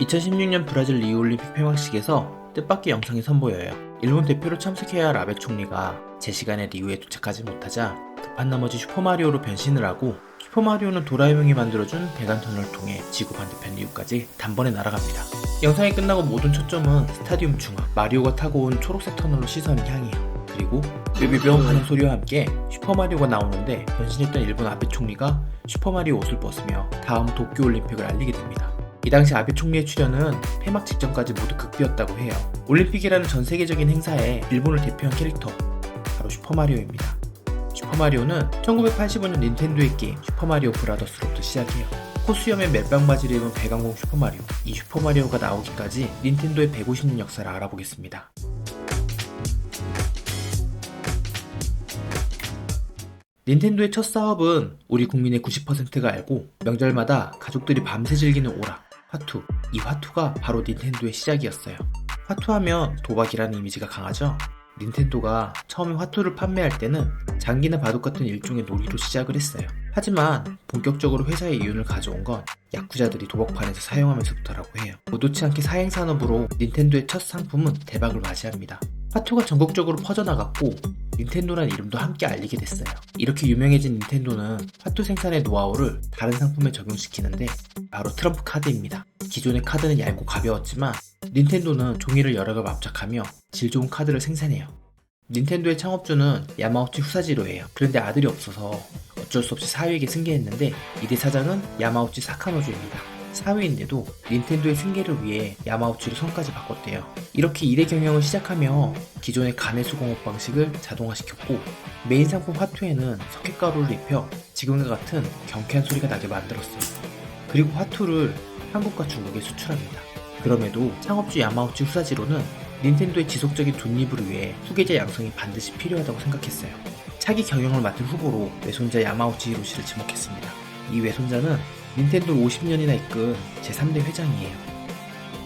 2016년 브라질 리우올림픽 폐막식에서 뜻밖의 영상이 선보여요. 일본 대표로 참석해야 할 아베 총리가 제 시간에 리우에 도착하지 못하자 급한 나머지 슈퍼마리오로 변신을 하고, 슈퍼마리오는 도라에몽이 만들어준 배관터널을 통해 지구 반대편 리우까지 단번에 날아갑니다. 영상이 끝나고 모든 초점은 스타디움 중앙, 마리오가 타고 온 초록색 터널로 시선이 향해요. 그리고 삐삐뿅 하는 소리와 함께 슈퍼마리오가 나오는데, 변신했던 일본 아베 총리가 슈퍼마리오 옷을 벗으며 다음 도쿄올림픽을 알리게 됩니다. 이 당시 아베 총리의 출연은 폐막 직전까지 모두 극비였다고 해요. 올림픽이라는 전 세계적인 행사에 일본을 대표한 캐릭터, 바로 슈퍼마리오입니다. 슈퍼마리오는 1985년 닌텐도의 게임 슈퍼마리오 브라더스로부터 시작해요. 코수염에 멜빵 바지를 입은 배강공 슈퍼마리오. 이 슈퍼마리오가 나오기까지 닌텐도의 150년 역사를 알아보겠습니다. 닌텐도의 첫 사업은 우리 국민의 90%가 알고 명절마다 가족들이 밤새 즐기는 오락, 화투. 이 화투가 바로 닌텐도의 시작이었어요. 화투하면 도박이라는 이미지가 강하죠? 닌텐도가 처음에 화투를 판매할 때는 장기나 바둑 같은 일종의 놀이로 시작을 했어요. 하지만 본격적으로 회사의 이윤을 가져온 건 야쿠자들이 도박판에서 사용하면서부터라고 해요. 의도치 않게 사행산업으로 닌텐도의 첫 상품은 대박을 맞이합니다. 화투가 전국적으로 퍼져나갔고 닌텐도라는 이름도 함께 알리게 됐어요. 이렇게 유명해진 닌텐도는 화투 생산의 노하우를 다른 상품에 적용시키는데, 바로 트럼프 카드입니다. 기존의 카드는 얇고 가벼웠지만 닌텐도는 종이를 여러 겹 압착하며 질 좋은 카드를 생산해요. 닌텐도의 창업주는 야마우치 후사지로예요. 그런데 아들이 없어서 어쩔 수 없이 사위에게 승계했는데, 이대 사장은 야마우치 사카노조입니다. 사위인데도 닌텐도의 승계를 위해 야마우치로 성까지 바꿨대요. 이렇게 2대 경영을 시작하며 기존의 가내수 공업 방식을 자동화시켰고, 메인 상품 화투에는 석회가루를 입혀 지금과 같은 경쾌한 소리가 나게 만들었어요. 그리고 화투를 한국과 중국에 수출합니다. 그럼에도 창업주 야마우치 후사지로는 닌텐도의 지속적인 존립을 위해 후계자 양성이 반드시 필요하다고 생각했어요. 차기 경영을 맡은 후보로 외손자 야마우치 히로시를 지목했습니다. 이 외손자는 닌텐도를 50년이나 이끈 제3대 회장이에요.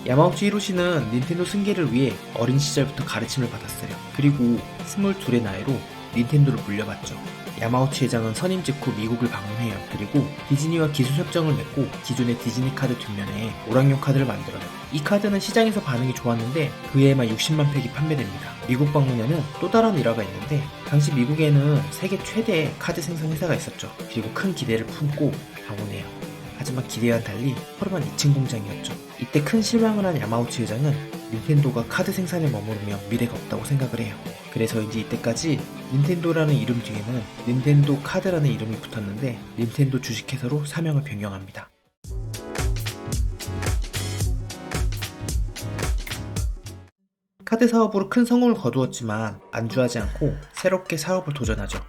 야마우치 히로시는 닌텐도 승계를 위해 어린 시절부터 가르침을 받았어요. 그리고 22의 나이로 닌텐도를 물려받죠. 야마우치 회장은 선임 직후 미국을 방문해요. 그리고 디즈니와 기술 협정을 맺고 기존의 디즈니 카드 뒷면에 오락용 카드를 만들어요. 이 카드는 시장에서 반응이 좋았는데 그 해에만 60만 팩이 판매됩니다. 미국 방문에는 또 다른 일화가 있는데, 당시 미국에는 세계 최대의 카드 생산 회사가 있었죠. 그리고 큰 기대를 품고 방문해요. 하지만 기대와는 달리 허름한 2층 공장이었죠. 이때 큰 실망을 한 야마우치 회장은 닌텐도가 카드 생산에 머무르며 미래가 없다고 생각을 해요. 그래서인지 이때까지 닌텐도라는 이름 뒤에는 닌텐도 카드라는 이름이 붙었는데, 닌텐도 주식회사로 사명을 변경합니다. 카드 사업으로 큰 성공을 거두었지만 안주하지 않고 새롭게 사업을 도전하죠.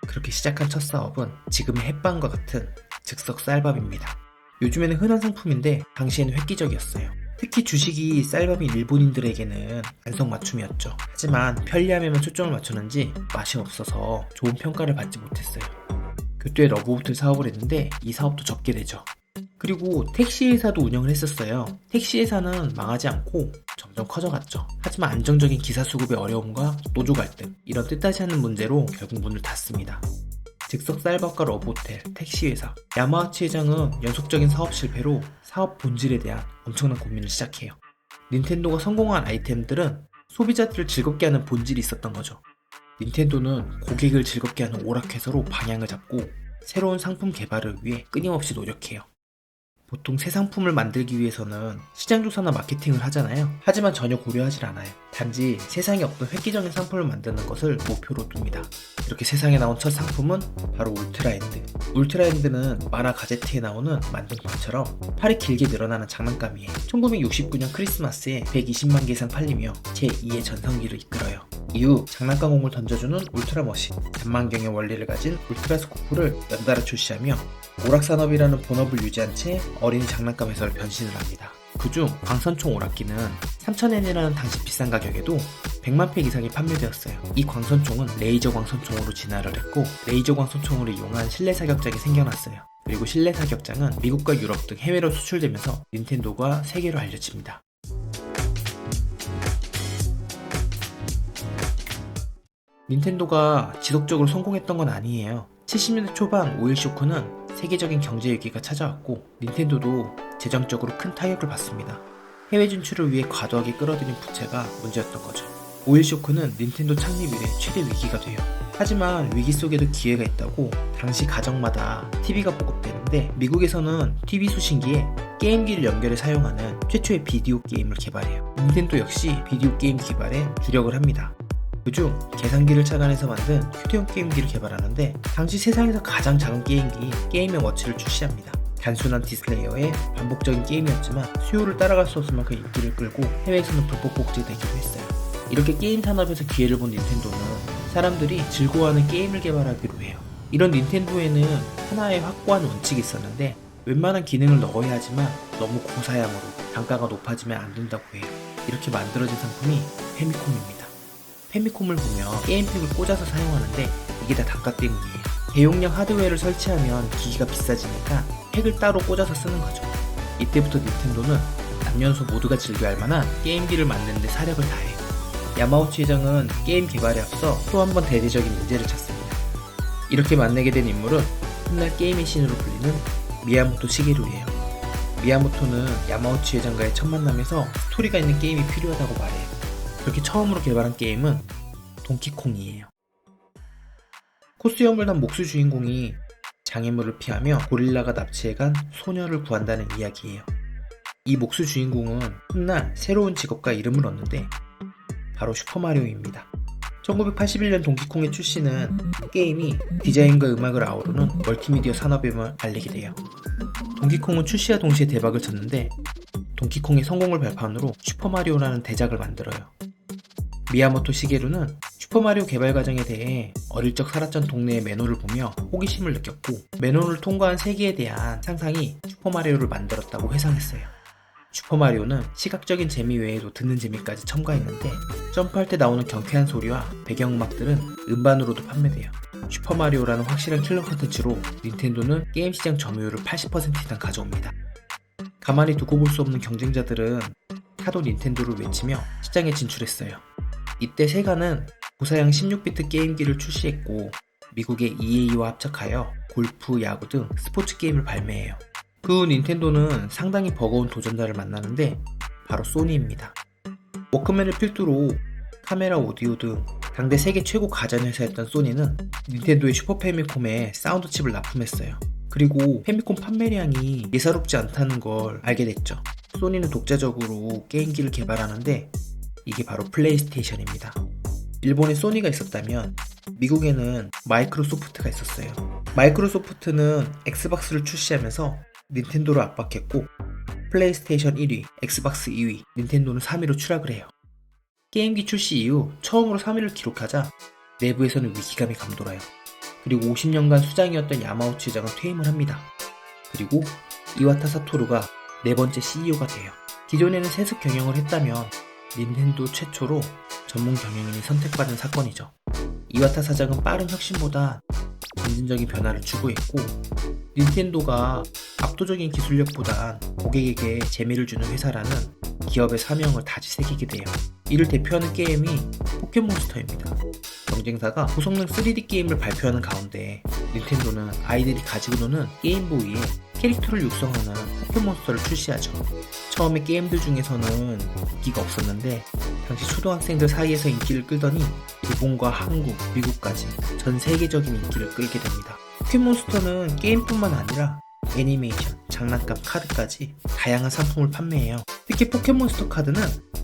그렇게 시작한 첫 사업은 지금의 햇반과 같은 즉석 쌀밥입니다. 요즘에는 흔한 상품인데 당시에는 획기적이었어요. 특히 주식이 쌀밥인 일본인들에게는 안성맞춤이었죠. 하지만 편리함에만 초점을 맞췄는지 맛이 없어서 좋은 평가를 받지 못했어요. 그때 러브호텔 사업을 했는데 이 사업도 접게 되죠. 그리고 택시회사도 운영을 했었어요. 택시회사는 망하지 않고 점점 커져갔죠. 하지만 안정적인 기사 수급의 어려움과 노조 갈등, 이런 뜻하지 않은 문제로 결국 문을 닫습니다. 즉석 쌀밥과 러브호텔, 택시회사. 야마우치 회장은 연속적인 사업 실패로 사업 본질에 대한 엄청난 고민을 시작해요. 닌텐도가 성공한 아이템들은 소비자들을 즐겁게 하는 본질이 있었던 거죠. 닌텐도는 고객을 즐겁게 하는 오락회사로 방향을 잡고 새로운 상품 개발을 위해 끊임없이 노력해요. 보통 새 상품을 만들기 위해서는 시장조사나 마케팅을 하잖아요. 하지만 전혀 고려하지 않아요. 단지 세상에 없던 획기적인 상품을 만드는 것을 목표로 둡니다. 이렇게 세상에 나온 첫 상품은 바로 울트라핸드. 울트라핸드는 만화 가제트에 나오는 만등판처럼 팔이 길게 늘어나는 장난감이에요. 1969년 크리스마스에 120만 개 이상 팔리며 제2의 전성기를 이끌어요. 이후 장난감공을 던져주는 울트라머신, 잔망경의 원리를 가진 울트라스코프를 연달아 출시하며 오락산업이라는 본업을 유지한 채 어린이 장난감 회사로 변신을 합니다. 그중 광선총 오락기는 3000엔이라는 당시 비싼 가격에도 100만 팩 이상이 판매되었어요. 이 광선총은 레이저 광선총으로 진화를 했고, 레이저 광선총으로 이용한 실내 사격장이 생겨났어요. 그리고 실내 사격장은 미국과 유럽 등 해외로 수출되면서 닌텐도가 세계로 알려집니다. 닌텐도가 지속적으로 성공했던 건 아니에요. 70년대 초반 오일 쇼크는 세계적인 경제 위기가 찾아왔고 닌텐도도 재정적으로 큰 타격을 받습니다. 해외 진출을 위해 과도하게 끌어들인 부채가 문제였던 거죠. 오일 쇼크는 닌텐도 창립 이래 최대 위기가 돼요. 하지만 위기 속에도 기회가 있다고 당시 가정마다 TV가 보급되는데 미국에서는 TV 수신기에 게임기를 연결해 사용하는 최초의 비디오 게임을 개발해요. 닌텐도 역시 비디오 게임 기발에 주력을 합니다. 그중 계산기를 착안해서 만든 휴대용 게임기를 개발하는데 당시 세상에서 가장 작은 게임기 게임 앤 워치를 출시합니다. 단순한 디스플레이어의 반복적인 게임이었지만 수요를 따라갈 수 없을 만큼 인기를 끌고 해외에서는 불법 복제되기도 했어요. 이렇게 게임 산업에서 기회를 본 닌텐도는 사람들이 즐거워하는 게임을 개발하기로 해요. 이런 닌텐도에는 하나의 확고한 원칙이 있었는데 웬만한 기능을 넣어야 하지만 너무 고사양으로 단가가 높아지면 안 된다고 해요. 이렇게 만들어진 상품이 페미콤입니다. 페미콤을 보면 게임팩을 꽂아서 사용하는데 이게 다 단가 때문이에요. 대용량 하드웨어를 설치하면 기기가 비싸지니까 팩을 따로 꽂아서 쓰는 거죠. 이때부터 닌텐도는 남녀노소 모두가 즐겨할 만한 게임기를 만드는 데 사력을 다해요. 야마우치 회장은 게임 개발에 앞서 또 한 번 대대적인 인재를 찾습니다. 이렇게 만나게 된 인물은 훗날 게임의 신으로 불리는 미야모토 시게루예요. 미야모토는 야마우치 회장과의 첫 만남에서 스토리가 있는 게임이 필요하다고 말해요. 그렇게 처음으로 개발한 게임은 동키콩이에요. 코스염을 단 목수 주인공이 장애물을 피하며 고릴라가 납치해간 소녀를 구한다는 이야기예요. 이 목수 주인공은 훗날 새로운 직업과 이름을 얻는데 바로 슈퍼마리오입니다. 1981년 동키콩의 출시는 게임이 디자인과 음악을 아우르는 멀티미디어 산업임을 알리게 돼요. 동키콩은 출시와 동시에 대박을 쳤는데 동키콩의 성공을 발판으로 슈퍼마리오라는 대작을 만들어요. 미야모토 시게루는 슈퍼마리오 개발 과정에 대해 어릴 적 살았던 동네의 매너를 보며 호기심을 느꼈고 매너를 통과한 세계에 대한 상상이 슈퍼마리오를 만들었다고 회상했어요. 슈퍼마리오는 시각적인 재미 외에도 듣는 재미까지 첨가했는데 점프할 때 나오는 경쾌한 소리와 배경음악들은 음반으로도 판매돼요. 슈퍼마리오라는 확실한 킬러 콘텐츠로 닌텐도는 게임 시장 점유율을 80% 이상 가져옵니다. 가만히 두고 볼 수 없는 경쟁자들은 하도 닌텐도를 외치며 시장에 진출했어요. 이때 세가는 고사양 16비트 게임기를 출시했고 미국의 EA와 합작하여 골프, 야구 등 스포츠 게임을 발매해요. 그 후 닌텐도는 상당히 버거운 도전자를 만나는데 바로 소니입니다. 워크맨을 필두로 카메라, 오디오 등 당대 세계 최고 가전회사였던 소니는 닌텐도의 슈퍼 패미콤에 사운드 칩을 납품했어요. 그리고 패미콤 판매량이 예사롭지 않다는 걸 알게 됐죠. 소니는 독자적으로 게임기를 개발하는데 이게 바로 플레이스테이션입니다. 일본에 소니가 있었다면 미국에는 마이크로소프트가 있었어요. 마이크로소프트는 엑스박스를 출시하면서 닌텐도를 압박했고 플레이스테이션 1위, 엑스박스 2위, 닌텐도는 3위로 추락을 해요. 게임기 출시 이후 처음으로 3위를 기록하자 내부에서는 위기감이 감돌아요. 그리고 50년간 수장이었던 야마우치 회장은 퇴임을 합니다. 그리고 이와타 사토루가 네 번째 CEO가 돼요. 기존에는 세습 경영을 했다면 닌텐도 최초로 전문 경영인이 선택받은 사건이죠. 이와타 사장은 빠른 혁신보다 점진적인 변화를 추구했고 닌텐도가 압도적인 기술력보단 고객에게 재미를 주는 회사라는 기업의 사명을 다시 새기게 돼요. 이를 대표하는 게임이 포켓몬스터입니다. 경쟁사가 고성능 3D 게임을 발표하는 가운데 닌텐도는 아이들이 가지고 노는 게임보이에 캐릭터를 육성하는 포켓몬스터를 출시하죠. 처음에 게임들 중에서는 인기가 없었는데 당시 초등학생들 사이에서 인기를 끌더니 일본과 한국, 미국까지 전 세계적인 인기를 끌게 됩니다. 포켓몬스터는 게임뿐만 아니라 애니메이션, 장난감, 카드까지 다양한 상품을 판매해요. 특히 포켓몬스터 카드는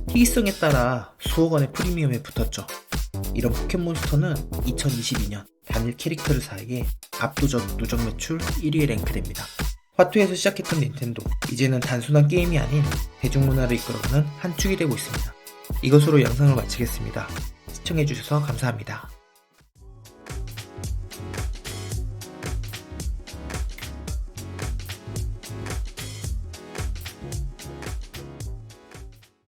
희귀성에 따라 수억 원의 프리미엄에 붙었죠. 이런 포켓몬스터는 2022년 단일 캐릭터를 사이에 압도적 누적 매출 1위에 랭크됩니다. 화투에서 시작했던 닌텐도, 이제는 단순한 게임이 아닌 대중문화를 이끌어가는 한 축이 되고 있습니다. 이것으로 영상을 마치겠습니다. 시청해주셔서 감사합니다.